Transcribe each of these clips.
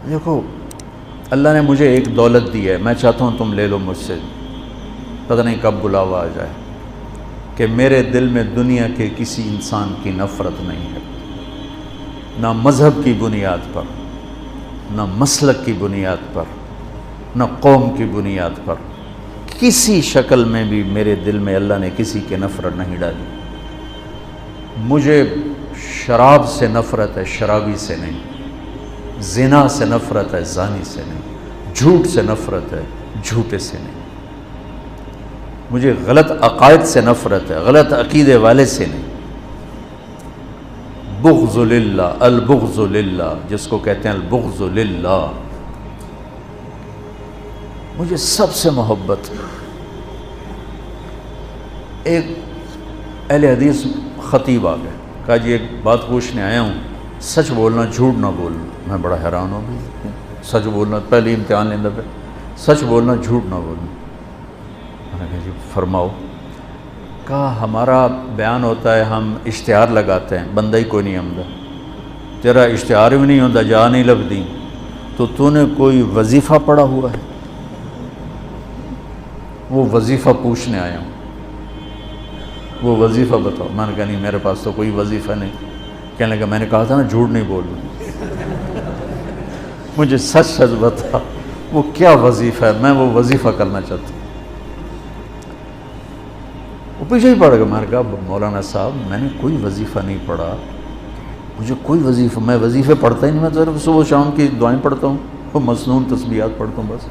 دیکھو اللہ نے مجھے ایک دولت دی ہے، میں چاہتا ہوں تم لے لو مجھ سے، پتہ نہیں کب بلاوا آ جائے، کہ میرے دل میں دنیا کے کسی انسان کی نفرت نہیں ہے، نہ مذہب کی بنیاد پر، نہ مسلک کی بنیاد پر، نہ قوم کی بنیاد پر، کسی شکل میں بھی میرے دل میں اللہ نے کسی کی نفرت نہیں ڈالی۔ مجھے شراب سے نفرت ہے، شرابی سے نہیں، زنا سے نفرت ہے، زانی سے نہیں، جھوٹ سے نفرت ہے، جھوٹے سے نہیں، مجھے غلط عقائد سے نفرت ہے، غلط عقیدے والے سے نہیں۔ بغض للہ، البغض للہ، جس کو کہتے ہیں البغض للہ، مجھے سب سے محبت۔ ایک اہل حدیث خطیب آ گئے، کہا جی ایک بات پوچھنے آیا ہوں، سچ بولنا جھوٹ نہ بولنا۔ میں بڑا حیران ہو گئی، سچ بولنا، پہلی امتحان لیندہ پہ سچ بولنا جھوٹ نہ بولنا۔ میں نے کہا جی فرماؤ۔ کہا ہمارا بیان ہوتا ہے، ہم اشتہار لگاتے ہیں، بندہ ہی کوئی نہیں آمدہ، تیرا اشتہار بھی نہیں ہوتا، جا نہیں لبدی، تو نے کوئی وظیفہ پڑھا ہوا ہے؟ وہ وظیفہ پوچھنے آیا ہوں، وہ وظیفہ بتاؤ۔ میں نے کہا نہیں میرے پاس تو کوئی وظیفہ نہیں۔ کہنے لگا میں نے کہا تھا نا جھوٹ نہیں بولنا، مجھے سچ سچ بتا وہ کیا وظیفہ ہے، میں وہ وظیفہ کرنا چاہتا ہوں۔ وہ پیچھے ہی پڑ گیا۔ میں نے کہا مولانا صاحب میں نے کوئی وظیفہ نہیں پڑھا، مجھے کوئی وظیفہ، میں وظیفے پڑھتا ہی نہیں، میں تو صرف صبح شام کی دعائیں پڑھتا ہوں، وہ مسنون تسبیحات پڑھتا ہوں بس۔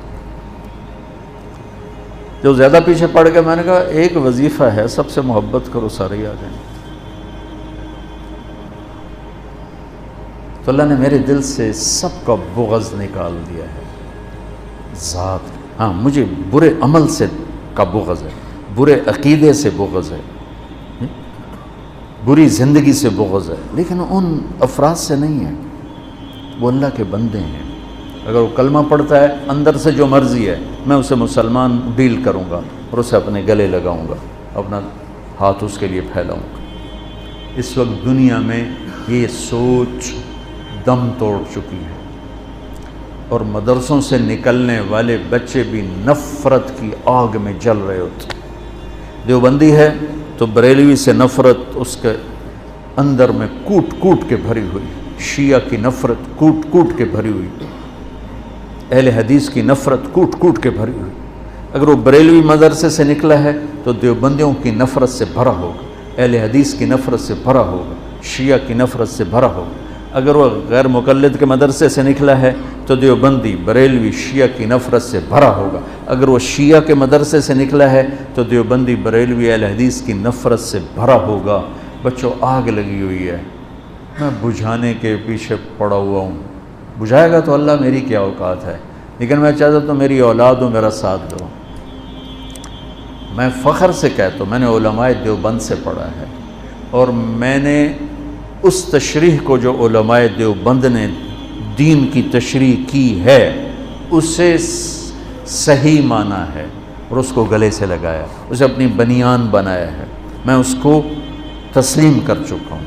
جو زیادہ پیچھے پڑ گیا میں نے کہا ایک وظیفہ ہے، سب سے محبت کرو سارے ہی آ جائیں۔ تو اللہ نے میرے دل سے سب کا بغض نکال دیا ہے، ذات۔ ہاں مجھے برے عمل سے کا بغض ہے، برے عقیدے سے بغض ہے، بری زندگی سے بغض ہے، لیکن ان افراد سے نہیں ہے، وہ اللہ کے بندے ہیں۔ اگر وہ کلمہ پڑھتا ہے اندر سے جو مرضی ہے، میں اسے مسلمان ڈیل کروں گا اور اسے اپنے گلے لگاؤں گا، اپنا ہاتھ اس کے لیے پھیلاؤں گا۔ اس وقت دنیا میں یہ سوچ دم توڑ چکی ہے، اور مدرسوں سے نکلنے والے بچے بھی نفرت کی آگ میں جل رہے ہوتے۔ دیوبندی ہے تو بریلوی سے نفرت اس کے اندر میں کوٹ کوٹ کے بھری ہوئی، شیعہ کی نفرت کوٹ کوٹ کے بھری ہوئی، اہل حدیث کی نفرت کوٹ کوٹ کے بھری ہوئی۔ اگر وہ بریلوی مدرسے سے نکلا ہے تو دیوبندیوں کی نفرت سے بھرا ہوگا، اہل حدیث کی نفرت سے بھرا ہوگا، شیعہ کی نفرت سے بھرا ہوگا۔ اگر وہ غیر مقلد کے مدرسے سے نکلا ہے تو دیوبندی بریلوی شیعہ کی نفرت سے بھرا ہوگا۔ اگر وہ شیعہ کے مدرسے سے نکلا ہے تو دیوبندی بریلوی اہل حدیث کی نفرت سے بھرا ہوگا۔ بچوں آگ لگی ہوئی ہے، میں بجھانے کے پیچھے پڑا ہوا ہوں، بجھائے گا تو اللہ، میری کیا اوقات ہے، لیکن میں چاہتا تو میری اولاد ہو میرا ساتھ دو۔ میں فخر سے کہتا ہوں میں نے علماء دیوبند سے پڑھا ہے، اور میں نے اس تشریح کو جو علماء دیوبند نے دین کی تشریح کی ہے اسے صحیح مانا ہے اور اس کو گلے سے لگایا، اسے اپنی بنیان بنایا ہے، میں اس کو تسلیم کر چکا ہوں۔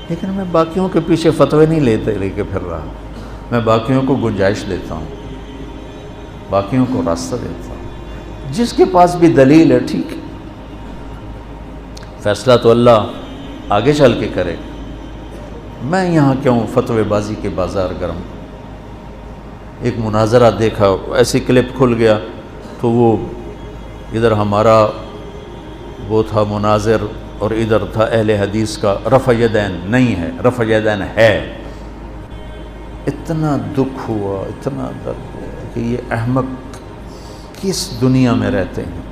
لیکن میں باقیوں کے پیچھے فتوے نہیں لے کے پھر رہا، میں باقیوں کو گنجائش دیتا ہوں، باقیوں کو راستہ دیتا ہوں، جس کے پاس بھی دلیل ہے ٹھیک ہے، فیصلہ تو اللہ آگے چل کے کرے، میں یہاں کیوں فتوے بازی کے بازار گرم۔ ایک مناظرہ دیکھا، ایسی کلپ کھل گیا تو وہ ادھر ہمارا وہ تھا مناظر اور ادھر تھا اہل حدیث کا رفع یدین نہیں ہے، رفع یدین ہے۔ اتنا دکھ ہوا، اتنا درد ہوا کہ یہ احمق کس دنیا میں رہتے ہیں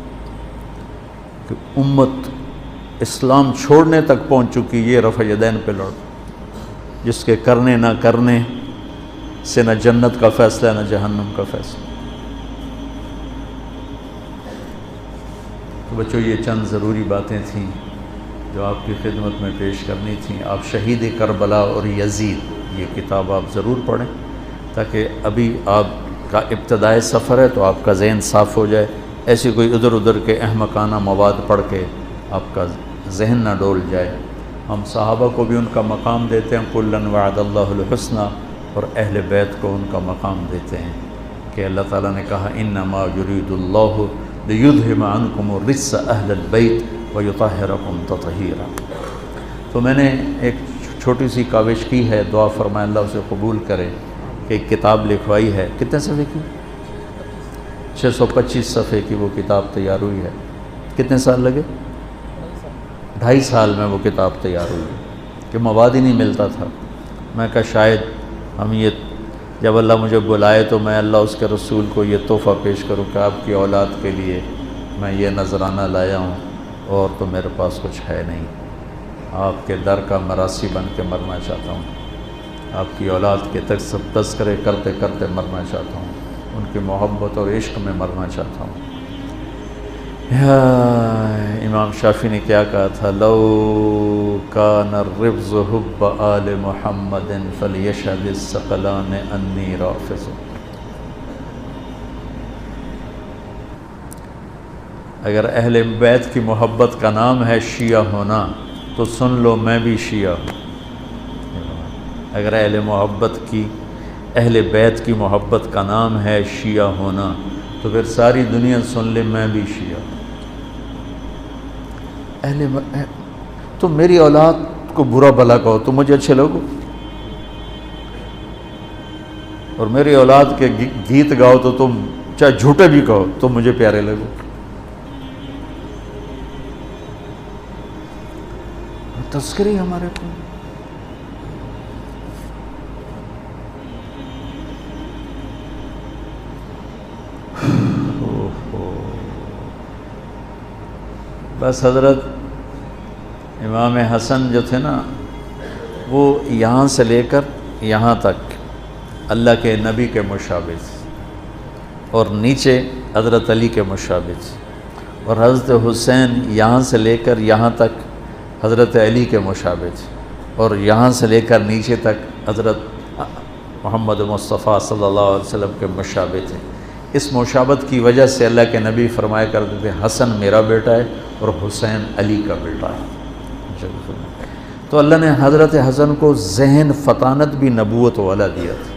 کہ امت اسلام چھوڑنے تک پہنچ چکی، یہ رفع یدین پہ لڑ، جس کے کرنے نہ کرنے سے نہ جنت کا فیصلہ نہ جہنم کا فیصلہ۔ تو بچوں یہ چند ضروری باتیں تھیں جو آپ کی خدمت میں پیش کرنی تھیں۔ آپ شہید کربلا اور یزید یہ کتاب آپ ضرور پڑھیں، تاکہ ابھی آپ کا ابتدائی سفر ہے تو آپ کا ذہن صاف ہو جائے، ایسی کوئی ادھر ادھر کے احمقانہ مواد پڑھ کے آپ کا ذہن نہ ڈول جائے۔ ہم صحابہ کو بھی ان کا مقام دیتے ہیں، کُلًا وعد اللہ الحسنى، اور اہل بیت کو ان کا مقام دیتے ہیں کہ اللہ تعالیٰ نے کہا انما یرید اللہ لیذھب عنکم الرجس اہل البیت ویطہرکم تطہیرا۔ تو میں نے ایک چھوٹی سی کاوش کی ہے، دعا فرمائے اللہ اسے قبول کرے، کہ ایک کتاب لکھوائی ہے، کتنے صفحے کی؟ 625 صفحے کی وہ کتاب تیار ہوئی ہے۔ کتنے سال لگے؟ 2.5 سال میں وہ کتاب تیار ہوئی کہ مواد ہی نہیں ملتا تھا۔ میں کہا شاید ہم یہ جب اللہ مجھے بلائے تو میں اللہ اس کے رسول کو یہ تحفہ پیش کروں کہ آپ کی اولاد کے لیے میں یہ نذرانہ لایا ہوں، اور تو میرے پاس کچھ ہے نہیں، آپ کے در کا مراسی بن کے مرنا چاہتا ہوں، آپ کی اولاد کے تذکرے کرتے کرتے مرنا چاہتا ہوں، ان کی محبت اور عشق میں مرنا چاہتا ہوں۔ امام شافعی نے کیا کہا تھا؟ لو کان الرفض حب آل محمد فلیشہد الثقلان انی رافض۔ اگر اہل بیت کی محبت کا نام ہے شیعہ ہونا تو سن لو میں بھی شیعہ ہوں۔ اگر اہل بیت کی محبت کا نام ہے شیعہ ہونا تو پھر ساری دنیا سن لے میں بھی شیعہ ہوں۔ تم میری اولاد کو برا بھلا کہو تو مجھے اچھے لوگو، اور میری اولاد کے گیت گاؤ تو تم چاہے جھوٹے بھی کہو تو مجھے پیارے لگو۔ تذکری ہمارے کو بس حضرت امام حسن جو تھے نا، وہ یہاں سے لے کر یہاں تک اللہ کے نبی کے مشابہ، اور نیچے حضرت علی کے مشابہ، اور حضرت حسین یہاں سے لے کر یہاں تک حضرت علی کے مشابہ، اور یہاں سے لے کر نیچے تک حضرت محمد مصطفیٰ صلی اللہ علیہ وسلم کے مشابہ تھے۔ اس مشابہت کی وجہ سے اللہ کے نبی فرمایا کرتے تھے حسن میرا بیٹا ہے اور حسین علی کا بیٹا ہے۔ تو اللہ نے حضرت حسن کو ذہن فطانت بھی نبوت والا دیا تھا۔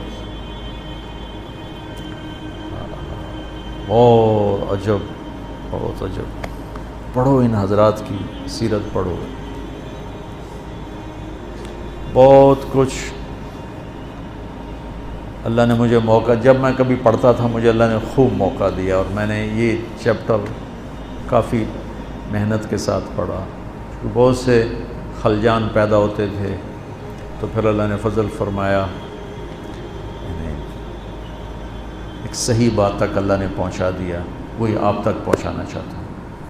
اور عجب، بہت عجب، پڑھو ان حضرات کی سیرت پڑھو، بہت کچھ اللہ نے مجھے موقع، جب میں کبھی پڑھتا تھا مجھے اللہ نے خوب موقع دیا، اور میں نے یہ چیپٹر کافی محنت کے ساتھ پڑھا، بہت سے خلجان پیدا ہوتے تھے، تو پھر اللہ نے فضل فرمایا، ایک صحیح بات تک اللہ نے پہنچا دیا، وہی آپ تک پہنچانا چاہتا ہوں۔